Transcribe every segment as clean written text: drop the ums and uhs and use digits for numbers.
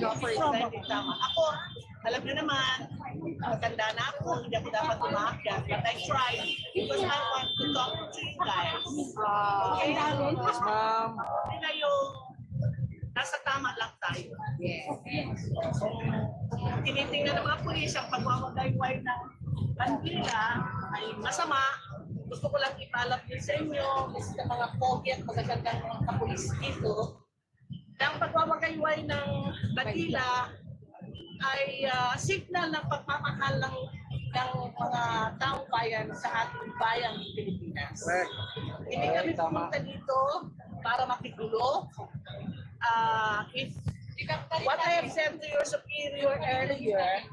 No, for example, tama. Ako, alam niyo naman, matanda na ako, hindi ako dapat umaakyat. But I try because I want to talk to you guys. Okay? Yes, ma'am. Hindi na yung nasa tama lang tayo. Kung tinitingnan ng mga pulis ang pagwawagayway ng bandila ay masama, gusto ko lang ipalap din sa inyo, sa mga pogi at magagandang mga kapulis dito, na ang pagwawagayway ng bandila ay signal ng pagmamahal ng mga taong bayan sa ating bayang Pilipinas. Hindi kami pumunta dito para makigulo. If what I have said to your superior earlier,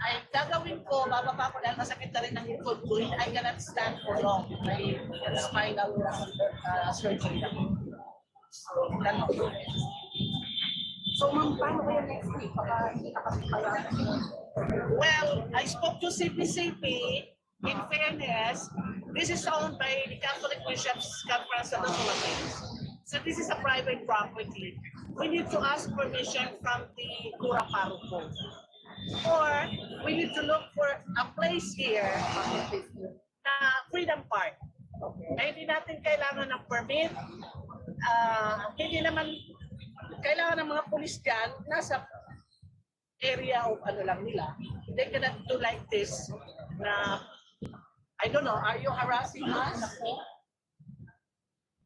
ay gagawin ko, bababa ko dahil masakit na rin ang likod ko, I cannot stand for long. May spinal surgery ako. So, ma'am, paano kayo next week? Baka hindi na kami pala. Well, I spoke to CPCP. In fairness, this is owned by the Catholic Bishops' Conference of the Philippines. So this is a private property. We need to ask permission from the Cura Parroco. Or we need to look for a place here na Freedom Park. Ay, hindi natin kailangan ng permit. Hindi naman kailangan ng mga pulis dyan nasa area of ano lang nila. They cannot do like this na, I don't know, are you harassing us?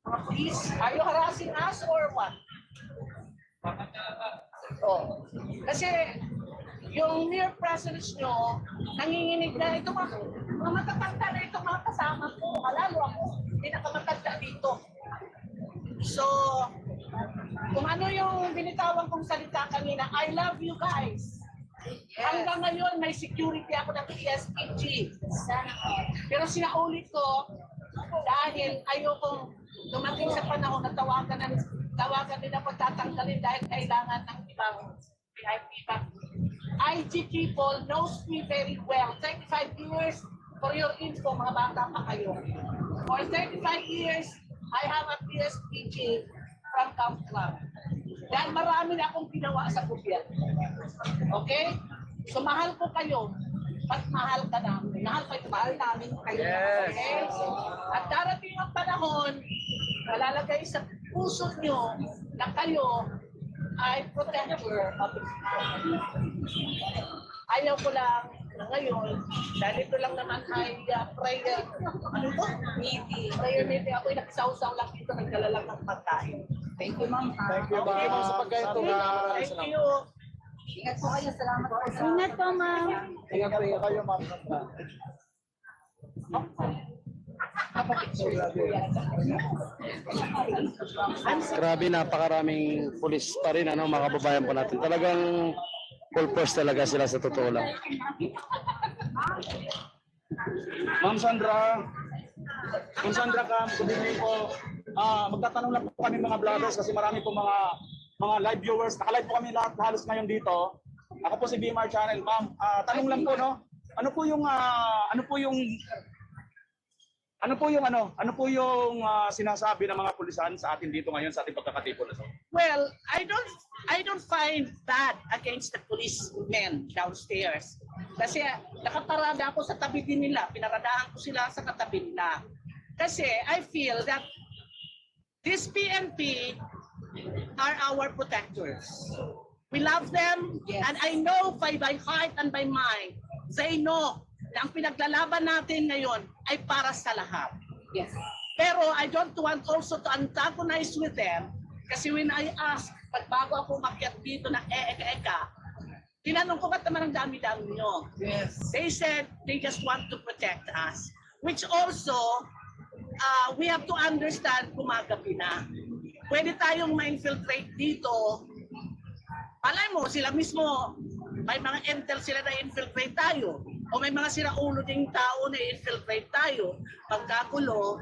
Mga police, are you harassing us or what? Oh. Kasi yung mere presence nyo, nanginginig na ito mga matatanda na ito mga kasama ko. Lalo ako, hindi nakamatanda dito. So, kung ano yung binitawan kong salita kanina, I love you guys. Yes. Hanggang ngayon, may security ako ng PSPG. Pero sinaulit ko, dahil ayokong dumating sa panahon na tawagan din ako tatanggalin dahil kailangan ng ibang VIP pa. IG people knows me very well. 35 years, for your info, mga bata pa kayo. For 35 years, I have a PSPG from Camp Club. Dahil marami na akong ginawa sa gobyerno. Okay? So mahal ko kayo. At mahal ka namin. Mahal namin kayo. Yes. Okay? At darating ang panahon, malalagay sa puso nyo na kayo ay protector of the people. Ayaw ko lang na ngayon, dahil ito lang naman ay prayer, ano to? Meeting. Prayer meeting. Ako'y nagsawsaw lang dito, nagdala lang ng pagkain. Thank you, ma'am. Thank you, ma'am, sa pagkaito. Thank you. Ingat po kayo. Salamat po. Ingat po, ma'am. Ingat po kayo, ma'am. Grabe, napakaraming pulis pa rin, ano, mga kababayan po natin. Talagang full force talaga sila sa totoo lang. Ma'am Sandra, good evening po. Magtatanong lang po kami mga vloggers kasi marami po mga live viewers. Naka-live po kami lahat halos ngayon dito. Ako po si BMR Channel. Ma'am, tanong lang po, no? Ano po yung sinasabi ng mga pulisan sa atin dito ngayon sa ating pagkakatipon na to? Well, I don't find bad against the policemen downstairs. Kasi nakaparada ako sa tabi din nila, pinaradahan ko sila sa katabi nila. Kasi I feel that this PNP are our protectors. We love them, Yes. and I know by heart and by mind, they know na ang pinaglalaban natin ngayon ay para sa lahat. Yes. Pero I don't want also to antagonize with them kasi when I ask, pag bago ako umakyat dito na eka-eka, tinanong ko ba't naman ang dami-dami nyo? Yes. They said they just want to protect us. Which also, we have to understand kumagabi na. Pwede tayong ma-infiltrate dito. Palay mo, sila mismo, may mga intel sila na infiltrate tayo. O may mga siraulo ding tao na infiltrate tayo. Pagkakulo,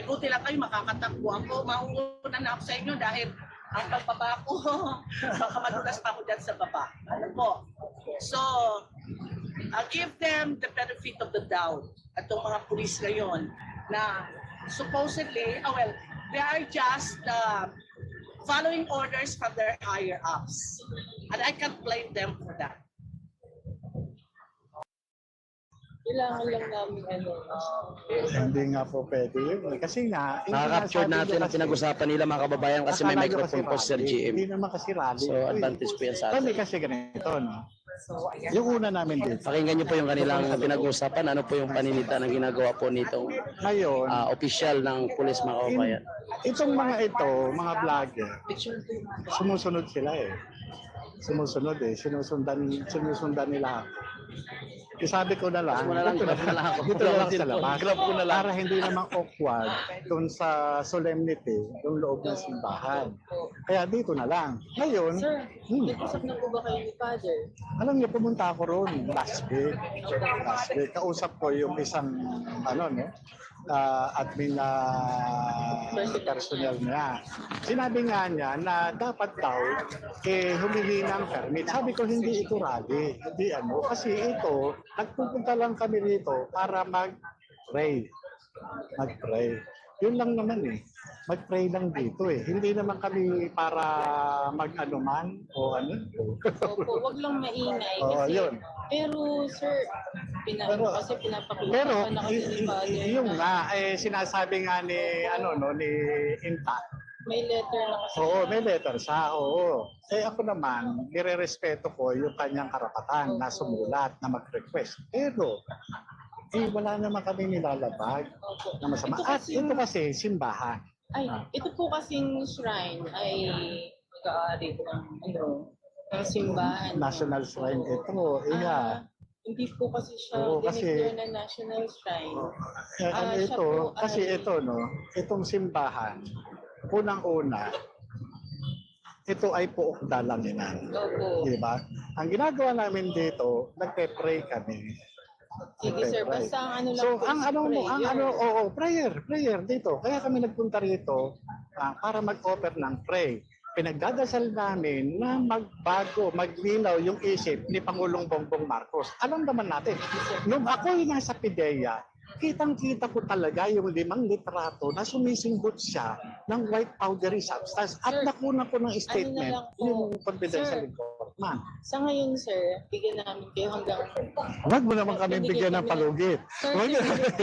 buti lang kayo, makakatakbo ako. Mauuna na ako sa inyo dahil ang pagbaba ko, baka madulas pa ako dyan sa baba. Ano po? So, I'll give them the benefit of the doubt at itong mga pulis ngayon na supposedly, well, they are just following orders from their higher ups. And I can't blame them for that. Kailangan lang namin Hindi nga po pwede yun. Kasi nga, Nakaka-capture natin ang pinag-usapan nila mga kababayan kasi may microphone po sa GM. Hindi naman kasi rally. So, advantage po yan sa Kami atin. kasi ganito, no? Yung una namin dito. Pakinggan niyo po yung kanilang pinag-uusapan. Ano po yung paninita ng ginagawa po nitong Ngayon, opisyal ng pulis mga kababayan. itong mga ito, mga vlogger, sumusunod sila eh. Sumusunod eh. Sinusundan nila ako. Sabi ko na lang, Grab mo na lang, dito grab mo na lang ako. dito na lang sa Grab labas. ko na lang. Para hindi naman awkward dun sa solemnity, yung loob ng simbahan. Kaya dito na lang. Ngayon, Sir, nag-usap na po ba kayo ni Father? alam niyo, pumunta ako roon last week. Last week. Kausap ko yung isang, admin na personnel niya. Sinabi nga niya na dapat daw humingi ng permit. Sabi ko, hindi ito rally. Hindi kasi ito, nagpupunta lang kami rito para mag-pray. Mag-pray. Yun lang naman eh. Mag-pray lang dito eh. Hindi naman kami para mag-anuman o ano. Opo, wag lang maingay. Oo, Kasi, yun. pero sir, kasi pinapakita Pero na kasi ni Father yung na nga sinasabi nga ni ni Inta. may letter na kasi. Oo, may letter siya. Oo. Ako naman, nire-respeto ko yung kanyang karapatan na sumulat, na mag-request. Pero wala naman kami nilalabag Opo. na masama. Ito At kasi- ito kasi simbahan. Ay, ito po kasing shrine ay mag-aari ng simbahan. National shrine ito. Hindi po kasi siya Oo, kasi- dineclare na national shrine. Ano siya ito, po kasi ay- ito, itong simbahan, unang-una, ito ay puok dalanginan. Opo. Di ba? Ang ginagawa namin dito, nagpe-pray kami. Sige sir, Nagpe-pray. basta ang ano lang So, po ang is ano mo, ang prayer. ano, prayer dito. Kaya kami nagpunta rito para mag-offer ng pray. Pinagdadasal namin na maglinaw yung isip ni Pangulong Bongbong Marcos. Alam naman natin, nung ako'y nasa PIDEA, kitang-kita ko talaga yung 5 litrato na sumisinghot siya ng white powdery substance at Sir, nakunan ko ng statement lang po. yung confidential Sir, informant. Sa ngayon sir, bigyan namin kayo hanggang... Huwag mo naman kami bigyan ng palugit. Sir, Huwag-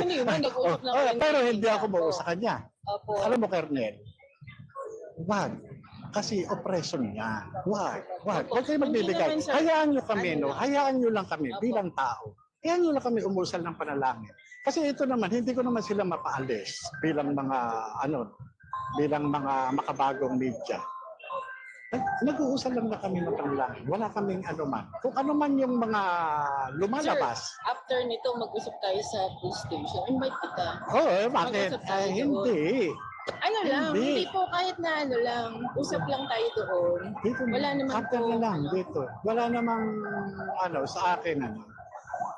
ano yun? Nag-usap na kayo. Pero hindi ako mauus sa kanya. Opo. Alam mo, Kernel, wag. Kasi oppression niya. Wag. Huwag kayo magbibigay. Hindi naman, sir. Hayaan nyo kami, Ano lang. Hayaan nyo lang kami Opo. bilang tao. Hayaan nyo lang kami umusal ng panalangin. Kasi ito naman, hindi ko naman sila mapaalis bilang bilang mga makabagong media. Nag-uusal lang na kami ng panalangin. Wala kaming anuman. Kung anuman yung mga lumalabas, Sir, after nito, mag-usap tayo sa police station. Invite kita. bakit? Mag-usap tayo doon. Hindi. Ano lang, Hindi. hindi po kahit na ano lang, usap lang tayo doon. Dito Wala naman after po, na lang ano. dito. Wala namang sa akin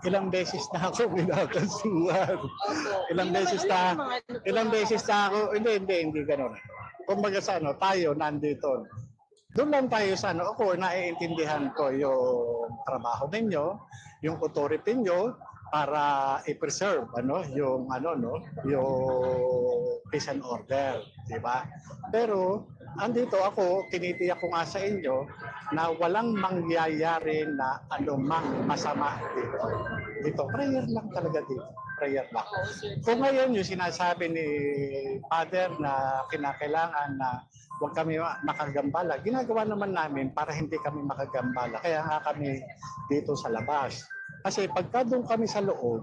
ilang beses na ako binakasuhan. Opo. Ilang Hindi beses naman na alam mga ano po, ilang mga beses na ako hindi ganoon. Kumbaga tayo nandito. Doon lang tayo ako naiintindihan ko yung trabaho ninyo, yung authority niyo para i-preserve yung yung peace and order, di ba? Pero andito ako, tinitiyak ko nga sa inyo na walang mangyayari na anumang masama dito. Dito, prayer lang talaga dito. Prayer lang. Oo, sir. Kung ngayon yung sinasabi ni Father na kinakailangan na huwag kami makagambala, ginagawa naman namin para hindi kami makagambala. Kaya nga kami dito sa labas. Kasi pagka doon kami sa loob,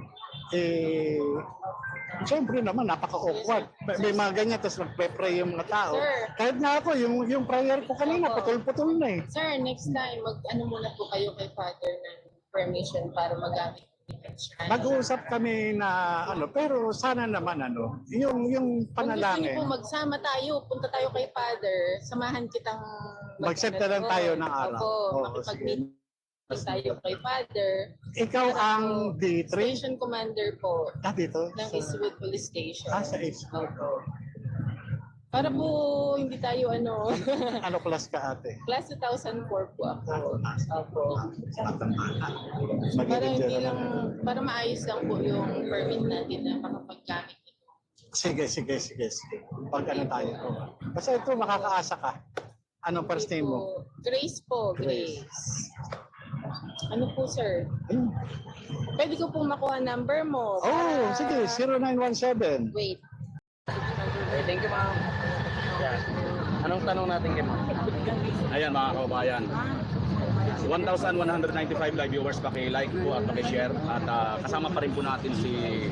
siyempre naman, napaka-awkward. May mga ganyan, tapos nagpe-pray yung mga tao. Sir. Kahit nga ako, yung prayer ko kanina, Opo. putol-putol na eh. Sir, next time, muna po kayo kay Father ng permission para magamit yung shrine. Mag-uusap kami na pero sana naman yung Kung gusto niyo panalangin. po magsama tayo, punta tayo kay Father, samahan kitang Mag-set na lang tayo ng araw. Opo, Oo, makipag-meet tayo kay Father. Ikaw ang D3? Station commander po Dito? ng Eastwood Police Station. Sa Eastwood. Para po hindi tayo Ano class ka ate? class 2004 po ako. Opo. Para Magiging hindi dyan lang, naman. para maayos lang po yung permit natin na makapaggamit ito. Sige. Pag tayo. Basta ito, makakaasa ka. Anong first name mo? Grace po, Grace. Grace. Ano po, sir? Pwede ko pong makuha number mo. Oh, sige, 0917. Wait. Okay, thank you, ma'am. Yan. Anong tanong natin kay ma'am? Ayan mga kababayan. 1,195 live viewers, paki-like po at paki-share. At kasama pa rin po natin si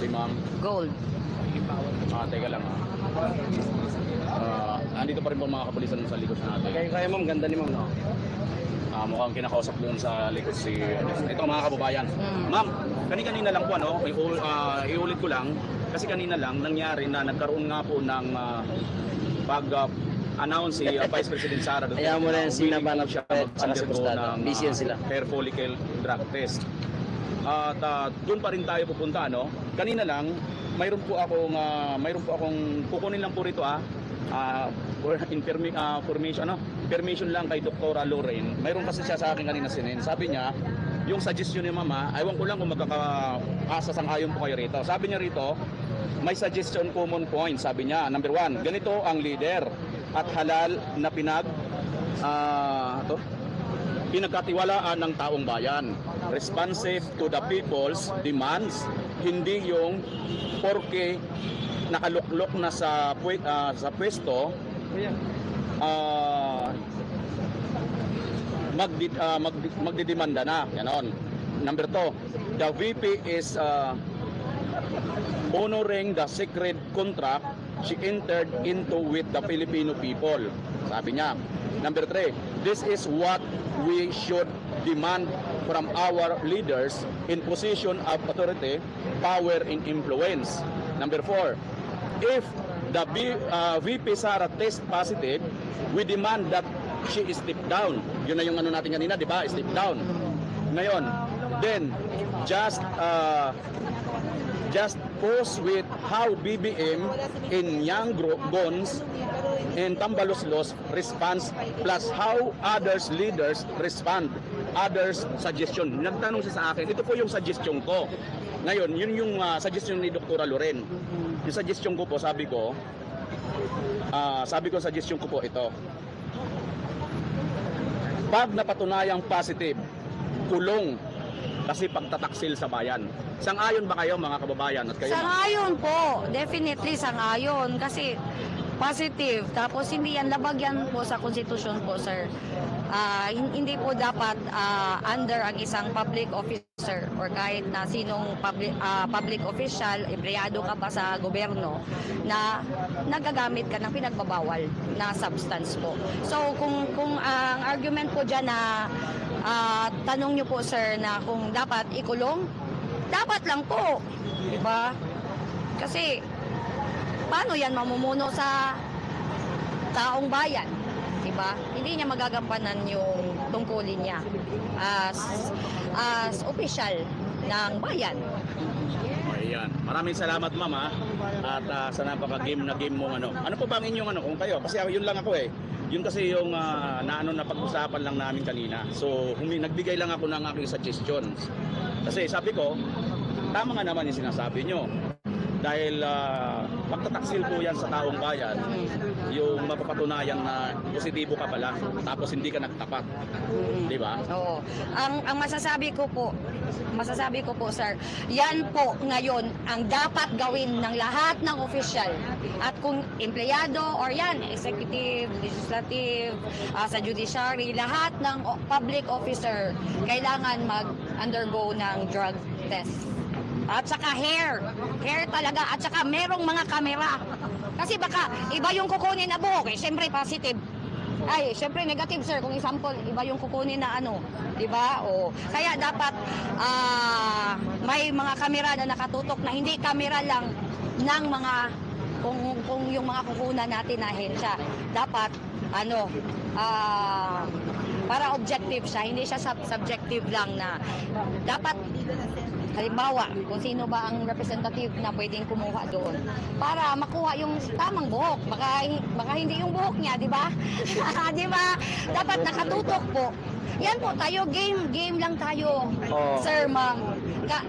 Ma'am. Gold. Teka lang. Andito pa rin po mga kapulisan sa likod natin. Kaya ma'am, ganda ni ma'am, no? Mukhang kinakausap doon sa likod si ito mga kababayan. Ma'am, kanina lang po ano, iulit ko lang kasi kanina lang nangyari na nagkaroon nga po ng pag-announce si Vice President Sara Duterte. Kaya mo na yung sinabanap siya at saka si undergo Bustado. ng Busy yan sila. hair follicle drug test. At doon pa rin tayo pupunta ano. Kanina lang mayroon po akong kukunin lang po rito permission lang kay Dr. Lorraine. Mayroon kasi siya sa akin kanina sinin. Sabi niya, yung suggestion ni Mama, aywan ko lang kung magkakasasang-ayon po kayo rito. Sabi niya rito, may suggestion common point. Sabi niya, number 1, ganito ang leader at halal na pinagkatiwalaan ng taong bayan. Responsive to the people's demands, hindi yung porke nakaluklok na sa pwesto, magdidemanda na. Ganon. Number 2, the VP is honoring the sacred contract she entered into with the Filipino people. Sabi niya. Number 3, this is what we should demand from our leaders in position of authority, power, and influence. Number 4, if the VP Sara test positive, we demand that she is step down. Yun na yung ano natin kanina, di ba? Step down. Ngayon, then just pose with how BBM in Young Gons and Tambaloslos response plus how others leaders respond, others suggestion. Nagtanong siya sa akin, ito po yung suggestion ko. Ngayon, yun yung suggestion ni Dr. Loren. Yung suggestion ko po, sabi ko suggestion ko po ito. Pag napatunayang positive, kulong kasi pagtataksil sa bayan. Sang-ayon ba kayo mga kababayan at kayo? Sangayon po. Definitely sangayon. Kasi positive. Tapos hindi yan labag yan po sa konstitusyon po, sir. Hindi po dapat under ang isang public officer or kahit na sinong public official, empleyado ka pa sa gobyerno, na nagagamit ka ng pinagbabawal na substance po. So kung ang argument po dyan na tanong nyo po, sir, na kung dapat ikulong, dapat lang po. Diba? Kasi paano yan mamumuno sa taong bayan? Diba? Hindi niya magagampanan yung tungkulin niya as official ng bayan. Ayan. Maraming salamat, Mama. At sa napaka-game na game mo ano. Ano po ba ang inyong kung kayo? Kasi yun lang ako eh. Yun kasi yung na pag-usapan lang namin kanina. So, nagbigay lang ako ng aking suggestions. Kasi sabi ko, tama nga naman yung sinasabi nyo. Dahil pagtataksil po yan sa taong bayan, yung mapapatunayan na positibo ka pala, tapos hindi ka nagtapat. Di ba? Oo. Ang masasabi ko po, sir, yan po ngayon ang dapat gawin ng lahat ng official. At kung empleyado or yan, executive, legislative, sa judiciary, lahat ng public officer kailangan mag-undergo ng drug test. At saka hair talaga, at saka merong mga kamera. Kasi baka iba yung kukunin na buhok, syempre positive. Ay, syempre negative, sir, kung example, iba yung kukunin na ano, di ba? O kaya dapat may mga kamera na nakatutok na hindi kamera lang ng mga kung yung mga kukunan natin na ahensya. Dapat para objective siya, hindi siya subjective lang na dapat halimbawa, kung sino ba ang representative na pwedeng kumuha doon para makuha yung tamang buhok. Baka hindi yung buhok niya, di ba? Di ba? Dapat nakatutok po. Yan po tayo, game lang tayo, sir, ma'am.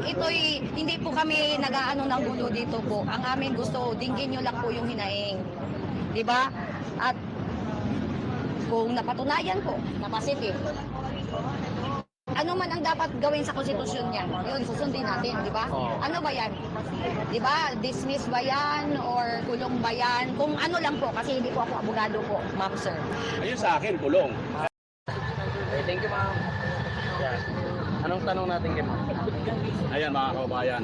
Ito'y, hindi po kami nag-aano ng gulo dito po. Ang amin gusto, dinggin nyo lang po yung hinaing. Di ba? At kung napatunayan po na positive, ano man ang dapat gawin sa konstitusyon niya, yun, susundin natin, di ba? Ano ba yan? Di ba? Dismiss ba yan? Or kulong ba yan? Kung ano lang po, kasi hindi po ako abogado po, ma'am, sir. Ayun sa akin, kulong. Okay, thank you ma'am. Yan. Anong tanong natin kay ma'am? Ayan mga kababayan.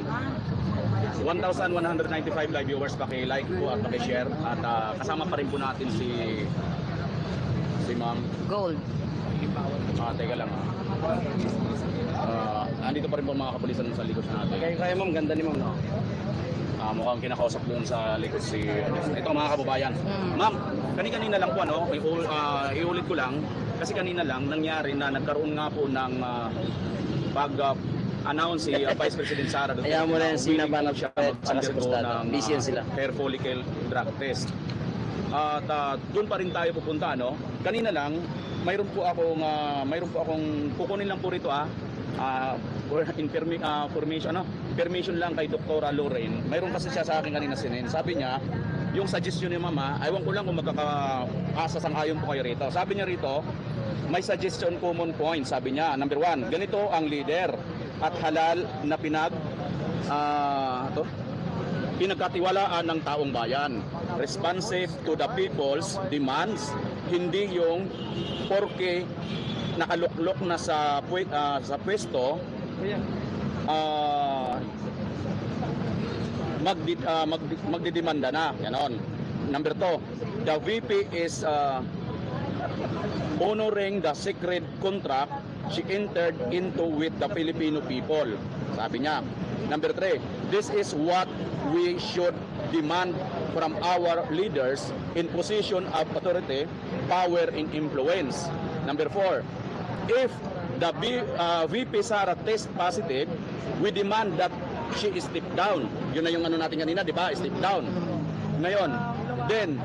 1,195 live viewers, paki-like po at paki-share. At kasama pa rin po natin si Ma'am. Gold. Teka lang. Andito pa rin po mga kapulisan sa likod natin. Kaya ma'am, ganda ni ma'am. No? Mukhang kinakausap doon sa likod si ito mga kababayan. Ma'am, kanina lang po ano, iulit ko lang kasi kanina lang nangyari na nagkaroon nga po ng announce si Vice President Sara Duterte. Ayaw mo na yan si willing Nabanap siya at saka si mag-undergo Gustavo. ng Busy yan sila. hair follicle drug test. At doon pa rin tayo pupunta no. Kanina lang mayroon po akong kukunin lang po rito permission lang kay Dr. Lorraine. Mayroon kasi siya sa akin kanina sinin. Sabi niya, yung suggestion ni Mama, aywan ko lang kung magkakasasang-ayon po kayo rito. Sabi niya rito, may suggestion common point. Sabi niya, number 1, ganito ang leader at halal na pinagkatiwalaan ng taong bayan. Responsive to the people's demands, hindi yung porke nakaluklok na sa pwesto magdidemanda na. Ganon. Number 2, the VP is honoring the sacred contract she entered into with the Filipino people. Sabi niya. Number 3, this is what we should demand from our leaders in position of authority, power, and influence. Number 4, if the VP Sara test positive, we demand that she is step down. Yun na yung ano natin kanina, di ba? Step down. Ngayon, then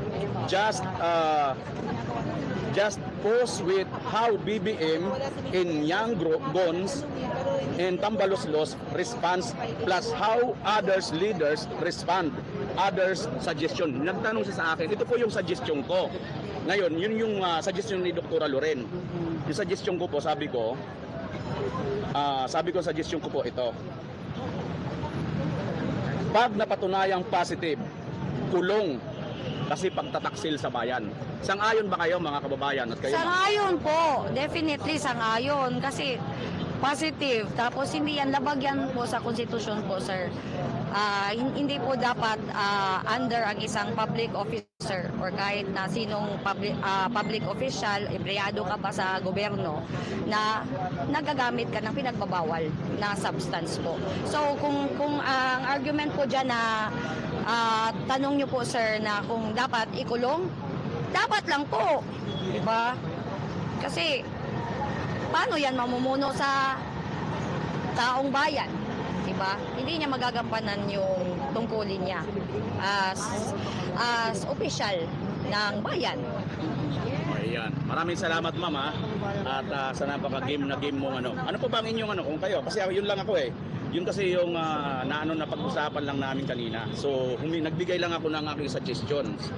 just pose with how BBM in Young Gons and Tambaloslos response plus how others leaders respond, others suggestion. Nagtanong siya sa akin, ito po yung suggestion ko. Ngayon, yun yung suggestion ni Dr. Loren. Yung suggestion ko po, sabi ko suggestion ko po ito. Pag napatunayang positive, kulong kasi pagtataksil sa bayan. Sang-ayon ba kayo mga kababayan at kayo? Sang-ayon po. Definitely sang-ayon. Kasi positive. Tapos hindi yan labag yan po sa konstitusyon po, sir. Hindi po dapat under ang isang public officer or kahit na sinong public official, empleyado ka pa sa gobyerno, na nagagamit ka ng pinagbabawal na substance po. So kung ang argument po dyan na tanong nyo po, sir, na kung dapat ikulong, dapat lang po. Diba? Kasi paano yan mamumuno sa taong bayan? Diba? Hindi niya magagampanan yung tungkulin niya as official ng bayan. Ayan. Maraming salamat, Mama. At sa napaka-game na game mo ano. Ano po bang inyong kung kayo? Kasi yun lang ako eh. Yun kasi yung na pag-usapan lang namin kanina. So, nagbigay lang ako ng aking suggestions.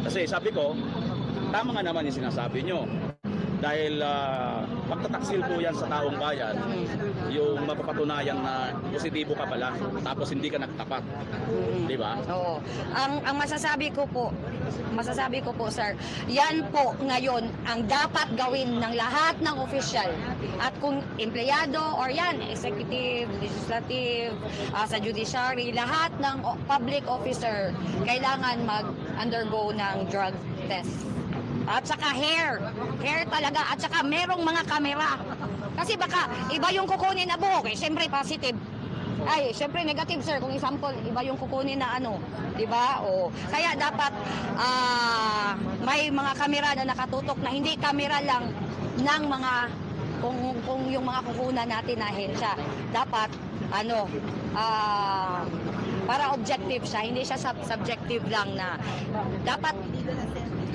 Kasi sabi ko, tama nga naman yung sinasabi nyo. Dahil pagtataksil po yan sa taong bayan, yung mapapatunayan na positibo ka pala, tapos hindi ka nagtapat. Di ba? Oo. Ang masasabi ko po, sir, yan po ngayon ang dapat gawin ng lahat ng opisyal. At kung empleyado or yan, executive, legislative, sa judiciary, lahat ng public officer kailangan mag-undergo ng drug test. At saka hair talaga, at saka merong mga kamera. Kasi baka iba yung kukunin na buhok, syempre positive. Ay, syempre negative, sir, kung example, iba yung kukunin na ano, di ba? O kaya dapat may mga kamera na nakatutok na hindi kamera lang ng mga kung yung mga kukunan natin na ahensya. Dapat para objective siya, hindi siya subjective lang na dapat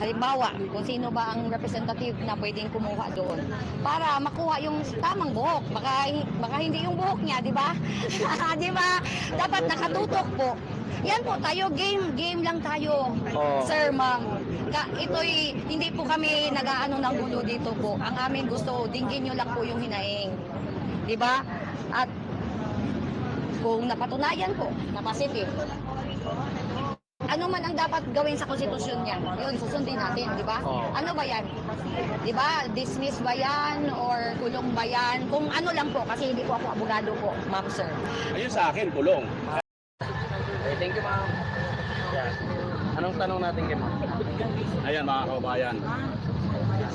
halimbawa, kung sino ba ang representative na pwedeng kumuha doon para makuha yung tamang buhok. Baka hindi yung buhok niya, di ba? Di ba? Dapat nakatutok po. Yan po tayo, game lang tayo, sir, ma'am. ito'y hindi po kami nag-aano ng gulo dito po. Ang amin gusto, dinggin nyo lang po yung hinaing. Di ba? At kung napatunayan po na positive, ano man ang dapat gawin sa konstitusyon niya, yun, susundin natin, di ba? Ano ba yan? Di ba? Dismiss ba yan? Or kulong ba yan? Kung ano lang po, kasi hindi po ako abogado po, ma'am, sir. Ayun sa akin, kulong. Okay, thank you, ma'am. Yan. Anong tanong natin kay ma'am? Ayan mga kababayan.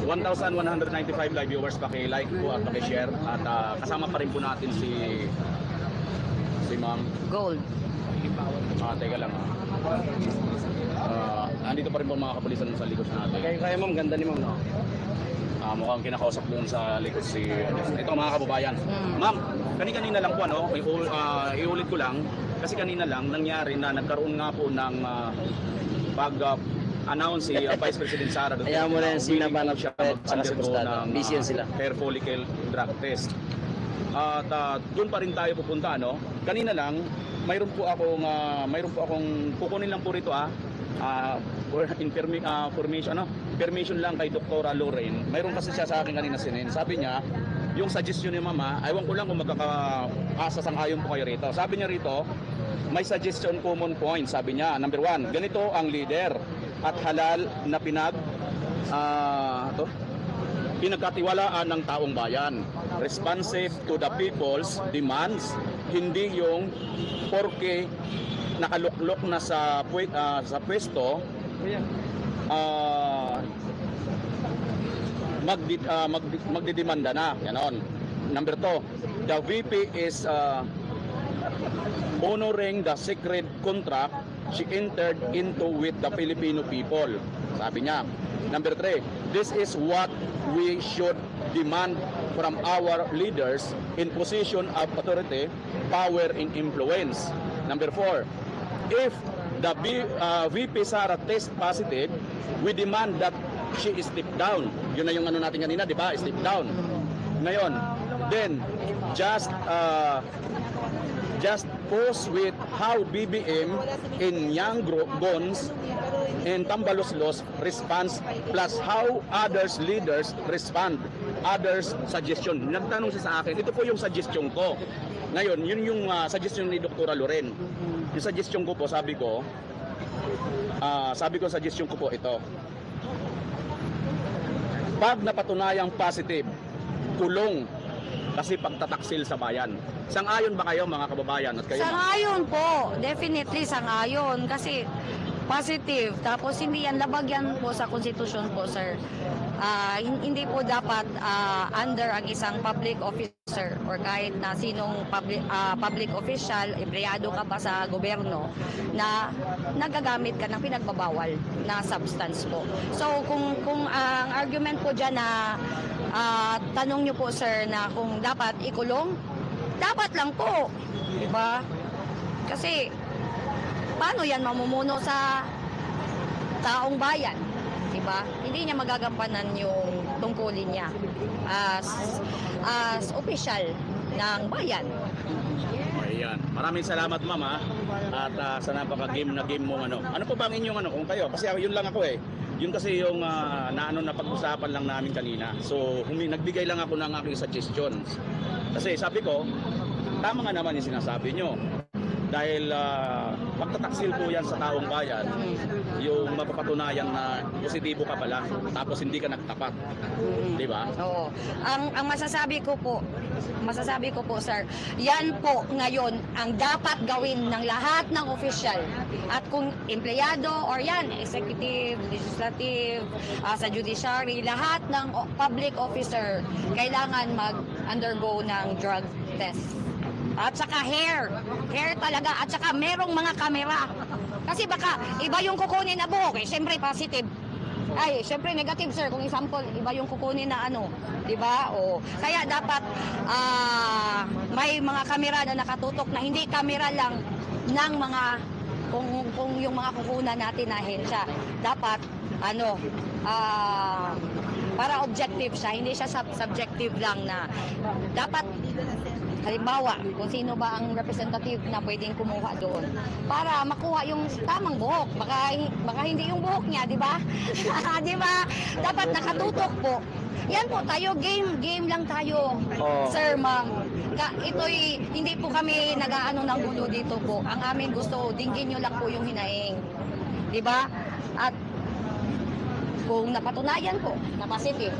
1,195 live viewers, paki-like po at paki-share. At kasama pa rin po natin si ma'am. Gold. Teka lang. Andito pa rin po mga kapulisan sa likod natin. Kaya ma'am, ganda ni ma'am, no? Mukhang kinakausap doon sa likod si ito mga kababayan. Ma'am, kanina lang po ano, iulit ko lang kasi kanina lang nangyari na nagkaroon nga po ng pag-announce si Vice President Sara Duterte. Ayaw mo na yan, willing sinabanap po siya siya sa mag-undergo Bustado. ng Busy yan sila. hair follicle drug test. At doon pa rin tayo pupunta ano. Kanina lang mayroon po akong kukunin lang po rito permission lang kay Dr. Lorraine. Mayroon kasi siya sa akin kanina sinin. Sabi niya, yung suggestion ni Mama, aywan ko lang kung magkakasasang-ayon po kayo rito. Sabi niya rito, may suggestion common point. Sabi niya, number 1, ganito ang leader at halal na pinagkatiwalaan ng taong bayan. Responsive to the people's demands, hindi yung porke nakaluklok na sa pwesto, magdidemanda na. Ganon. Number 2, the VP is honoring the sacred contract she entered into with the Filipino people. Sabi niya. Number 3, this is what we should demand from our leaders in position of authority, power, and influence. Number 4, if the VP Sara test positive, we demand that she is step down. Yun na yung ano natin kanina, di ba? Step down. Ngayon, then just pose with how BBM in Young Gons and Tambaloslos response plus how others leaders respond, others suggestion. Nagtanong siya sa akin, ito po yung suggestion ko. Ngayon, yun yung suggestion ni Dr. Loren. Yung suggestion ko po, sabi ko suggestion ko po ito. Pag napatunayang positive, kulong kasi pagtataksil sa bayan. Sang-ayon ba kayo mga kababayan at kayo? Sang-ayon po. Definitely sang-ayon. Kasi positive. Tapos hindi yan labag yan po sa konstitusyon po, sir. Hindi po dapat under ang isang public officer or kahit na sinong public official, empleyado ka pa sa gobyerno, na nagagamit ka ng pinagbabawal na substance po. So kung ang argument po dyan na tanong nyo po, sir, na kung dapat ikulong, dapat lang po. Diba? Kasi paano yan mamumuno sa taong bayan? Diba? Hindi niya magagampanan yung tungkulin niya as official ng bayan. Ayan. Maraming salamat, Mama. At sa napaka-game na game mo ano. Ano po ba ang inyong kung kayo? Kasi yun lang ako eh. Yun kasi yung na pag-usapan lang namin kanina. So, nagbigay lang ako ng aking suggestions. Kasi sabi ko, tama nga naman yung sinasabi nyo. Dahil pagtataksil po yan sa taong bayan, yung mapapatunayan na positibo ka pala, tapos hindi ka nagtapat. Di ba? Oo. Ang masasabi ko po, sir, yan po ngayon ang dapat gawin ng lahat ng opisyal. At kung empleyado or yan, executive, legislative, sa judiciary, lahat ng public officer kailangan mag-undergo ng drug test. At saka hair talaga, at saka merong mga kamera. Kasi baka iba yung kukunin na buhok, syempre positive. Ay, syempre negative, sir, kung example, iba yung kukunin na ano, di ba? O kaya dapat may mga kamera na nakatutok na hindi kamera lang ng mga kung yung mga kukunan natin na ahensya. Dapat para objective siya, hindi siya subjective lang na dapat halimbawa kung sino ba ang representative na pwedeng kumuha doon para makuha yung tamang buhok. Baka hindi yung buhok niya, di ba? Di ba? Dapat nakatutok po. Yan po tayo, game lang tayo, sir, ma'am. Ito'y, hindi po kami nag-aano ng gulo dito po. Ang amin gusto, dinggin nyo lang po yung hinaing. Di ba? At kung napatunayan po na positive,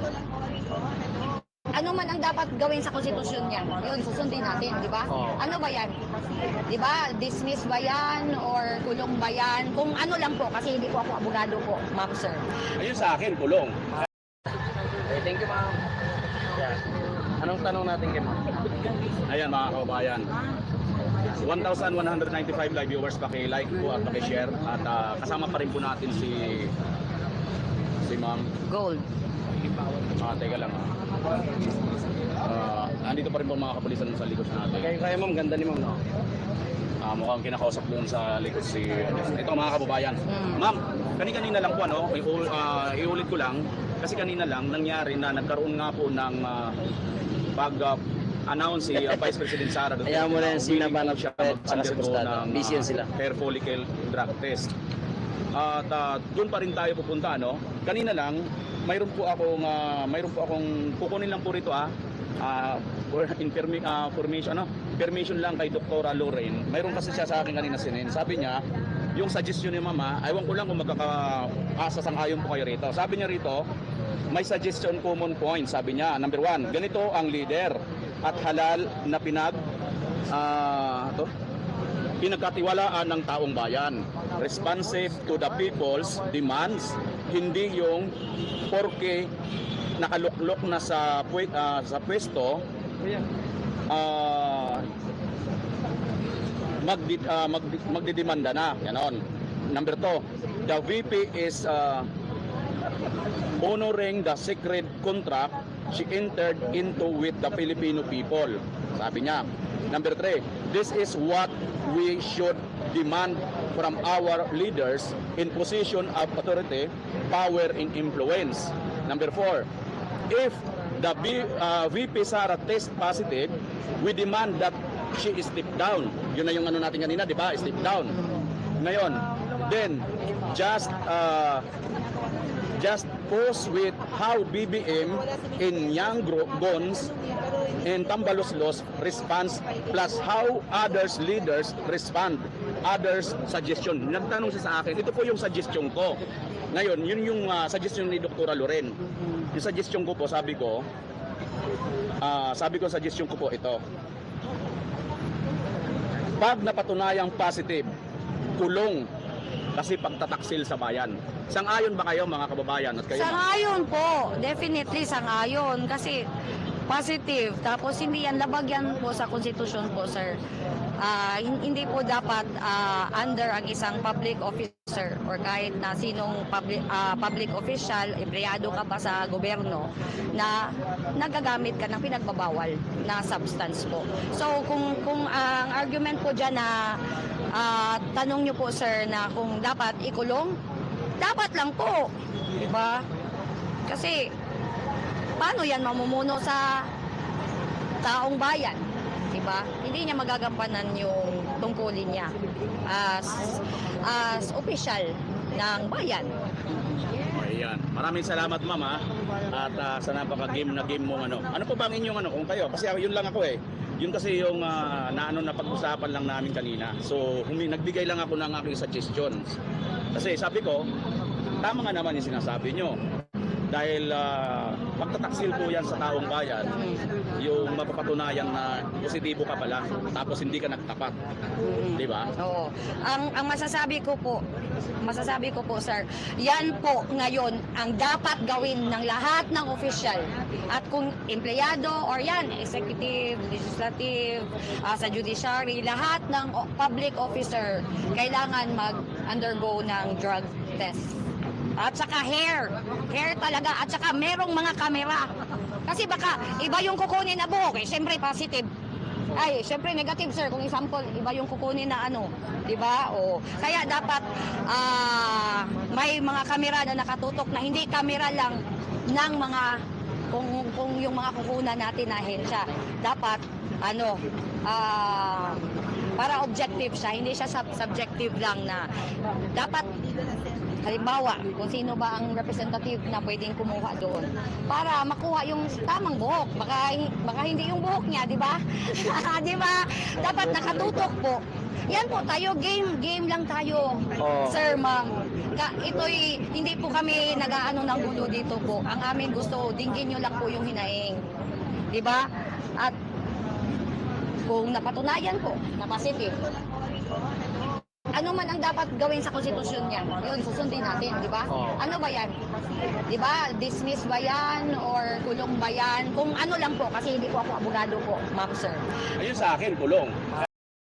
ano man ang dapat gawin sa konstitusyon niya, yun, susundin natin, di ba? Ano ba yan? Di ba? Dismiss ba yan? Or kulong ba yan? Kung ano lang po, kasi hindi po ako abogado po, ma'am, sir. Ayun sa akin, kulong. Okay, thank you, ma'am. Yan. Anong tanong natin kay ma'am? Ayan mga kababayan. 1,195 live viewers, paki-like po at paki-share. At kasama pa rin po natin si Ma'am. Gold. Teka lang. Andito pa rin po mga kapulisan sa likod natin. Kaya ma'am, ganda ni ma'am, no? Mukhang kinakausap doon sa likod si ito mga kababayan. Ma'am, kanina lang po iulit ko lang kasi kanina lang nangyari na nagkaroon nga po ng announce si Vice President Sara Duterte. Ayaw mo na yan sila ba na siya saka si Gustavo. Busy yan sila. hair follicle drug test. At doon pa rin tayo pupunta, no? Kanina lang mayroon po akong kukunin lang po rito permission lang kay Dr. Lorraine. Mayroon kasi siya sa akin kanina sinin. Sabi niya, yung suggestion ni Mama, aywan ko lang kung magkakasasang-ayon po kayo rito. Sabi niya rito, may suggestion common point. Sabi niya, number 1, ganito ang leader at halal na pinagkatiwalaan ng taong bayan. Responsive to the people's demands, hindi yung porke nakaluklok na sa pwesto magdidemanda na. Ganon. Number 2, the VP is honoring the sacred contract she entered into with the Filipino people. Sabi niya. Number 3, this is what we should demand from our leaders in position of authority, power, and influence. Number 4, if the VP Sara test positive, we demand that she is step down. Yun na yung ano natin kanina, di ba? Step down. Ngayon, then just post with how BBM in Young Gons and Tambaloslos response plus how others leaders respond, others suggestion. Nagtanong siya sa akin, ito po yung suggestion ko. Ngayon, yun yung suggestion ni Dr. Loren. Yung suggestion ko po, sabi ko suggestion ko po ito. Pag napatunayang positive, kulong kasi pagtataksil sa bayan. Sang-ayon ba kayo mga kababayan at kayo? Sang-ayon po. Definitely sang-ayon. Kasi positive. Tapos hindi yan labag yan po sa konstitusyon po, sir. Hindi po dapat under ang isang public officer or kahit na sinong public official, empleyado ka pa sa gobyerno, na nagagamit ka ng pinagbabawal na substance po. So kung ang argument po dyan na tanong nyo po, sir, na kung dapat ikulong, dapat lang po. Diba? Kasi paano yan mamumuno sa taong bayan? Diba? Hindi niya magagampanan yung tungkulin niya as official ng bayan. Ayan. Maraming salamat, Mama. At sa napaka-game na game mo ano po ba ang inyong kung kayo? Kasi yun lang ako Yun kasi yung na pag-usapan lang namin kanina. So, nagbigay lang ako ng aking suggestions. Kasi sabi ko, tama nga naman yung sinasabi nyo. Dahil pagtataksil po yan sa taong bayan, yung mapapatunayan na positibo ka pala, tapos hindi ka nagtapat. Di ba? Oo. Ang masasabi ko po, sir, yan po ngayon ang dapat gawin ng lahat ng official. At kung empleyado or yan, executive, legislative, sa judiciary, lahat ng public officer kailangan mag-undergo ng drug test. At saka hair talaga, at saka merong mga kamera. Kasi baka iba yung kukunin na buhok, syempre positive. Ay, syempre negative, sir, kung example, iba yung kukunin na di ba? O kaya dapat may mga kamera na nakatutok na hindi kamera lang ng mga kung yung mga kukunan natin na ahensya. Dapat para objective siya, hindi siya subjective lang na dapat halimbawa kung sino ba ang representative na pwedeng kumuha doon para makuha yung tamang buhok. Baka hindi yung buhok niya, di ba? Di ba? Dapat nakatutok po. Yan po tayo, game lang tayo, sir, ma'am. Ito'y, hindi po kami nag-aano ng gulo dito po. Ang amin gusto, dinggin nyo lang po yung hinaing. Di ba? At kung napatunayan po na positive, ano man ang dapat gawin sa konstitusyon niya, yun, susundin natin, di ba? Ano ba yan? Di ba? Dismiss ba yan? Or kulong ba yan? Kung ano lang po, kasi hindi po ako abogado po, ma'am, sir. Ayun sa akin, kulong.